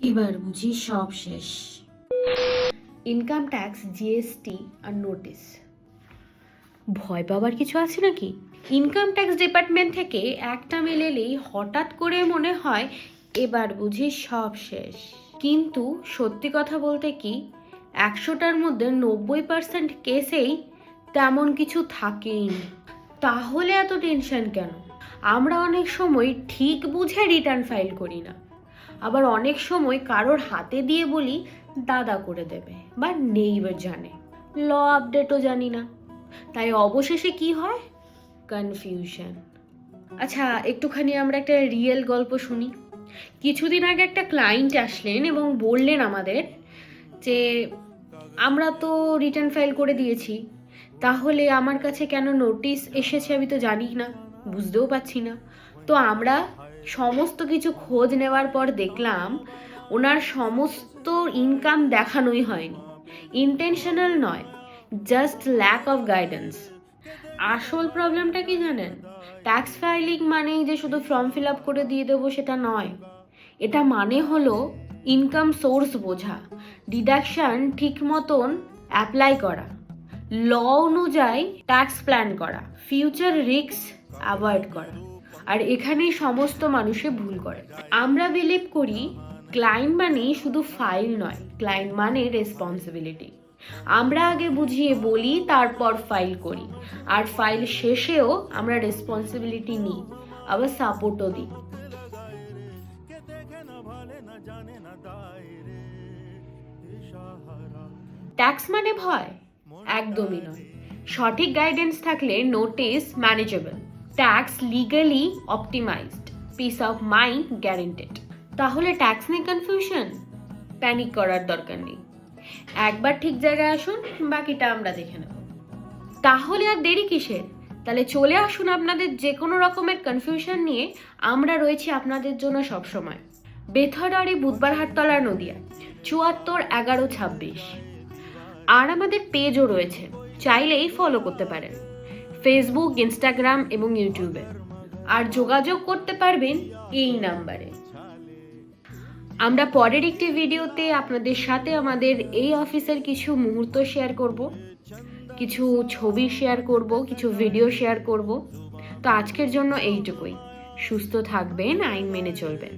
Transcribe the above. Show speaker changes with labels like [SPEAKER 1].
[SPEAKER 1] এবার বুঝি সব শেষ। ইনকাম ট্যাক্স, জিএসটি আর নোটিস। ভয় পাওয়ার কিছু আছে নাকি? ইনকাম ট্যাক্স ডিপার্টমেন্ট থেকে একটা মেল এলেই হঠাৎ করে মনে হয় এবার বুঝি সব শেষ। কিন্তু সত্যি কথা বলতে কি, 100টার মধ্যে 90% কেসেই তেমন কিছু থাকেই না। তাহলে এত টেনশন কেন? আমরা অনেক সময় ঠিক বুঝে রিটার্ন ফাইল করি না, আবার অনেক সময় কারোর হাতে দিয়ে বলি দাদা করে দেবে বা নেইবার জানে, ল আপডেটও জানি না। তাই অবশেষে কি হয়? কনফিউশন। আচ্ছা, একটুখানি আমরা একটা রিয়েল গল্প শুনি। কিছুদিন আগে একটা ক্লায়েন্ট আসলেন এবং বললেন আমাদের যে আমরা তো রিটার্ন ফাইল করে দিয়েছি, তাহলে আমার কাছে কেন নোটিশ এসেছে আমি তো জানি না, বুঝতেও পারছি না। তো আমরা সমস্ত কিছু খোঁজ নেওয়ার পর দেখলাম ওনার সমস্ত ইনকাম দেখানোই হয়নি। ইন্টেনশনাল নয়, জাস্ট ল্যাক অফ গাইডেন্স। আসল প্রবলেমটা কি জানেন? ট্যাক্স ফাইলিং মানেই যে শুধু ফর্ম ফিল আপ করে দিয়ে দেবো সেটা নয়। এটা মানে হলো ইনকাম সোর্স বোঝা, ডিডাকশন ঠিক মতন অ্যাপ্লাই করা, ল অনুযায়ী ট্যাক্স প্ল্যান করা, ফিউচার রিস্ক অ্যাভয়েড করা। আর এখানেই সমস্ত মানুষে ভুল করে। আমরা বিলিভ করি ক্লায়েন্ট মানে শুধু ফাইল নয়, ক্লায়েন্ট মানে রেসপন্সিবিলিটি। আমরা আগে বুঝিয়ে বলি, তারপর ফাইল করি, আর ফাইল শেষেও আমরা রেসপন্সিবিলিটি নিই, আবার সাপোর্টও দিই। ট্যাক্স মানে ভয়? একদমই নয়। সঠিক গাইডেন্স থাকলে notice manageable, tax legally optimised, piece of mind guaranteed. তাহলে ট্যাক্স নিয়ে কনফিউশন? প্যানিক করার দরকার নেই। একবার ঠিক জায়গায় আসুন, বাকিটা আমরা দেখে নেব। তাহলে আর দেরি কিসের? তাহলে চলে আসুন আপনাদের যে কোনো রকমের কনফিউশন নিয়ে, আমরা রয়েছি আপনাদের জন্য সবসময়। বেথরডারি, বুধবার হাটতলা, নদিয়া 741126। আর আমাদের পেজও রয়েছে, চাইলেই ফলো করতে পারেন ফেসবুক, ইনস্টাগ্রাম এবং ইউটিউবে। আর যোগাযোগ করতে পারবেন এই নাম্বারে। আমরা পরের একটি ভিডিওতে আপনাদের সাথে আমাদের এই অফিসের কিছু মুহূর্ত শেয়ার করব, কিছু ছবি শেয়ার করব, কিছু ভিডিও শেয়ার করব। তো আজকের জন্য এইটুকুই। সুস্থ থাকবেন, আইন মেনে চলবেন।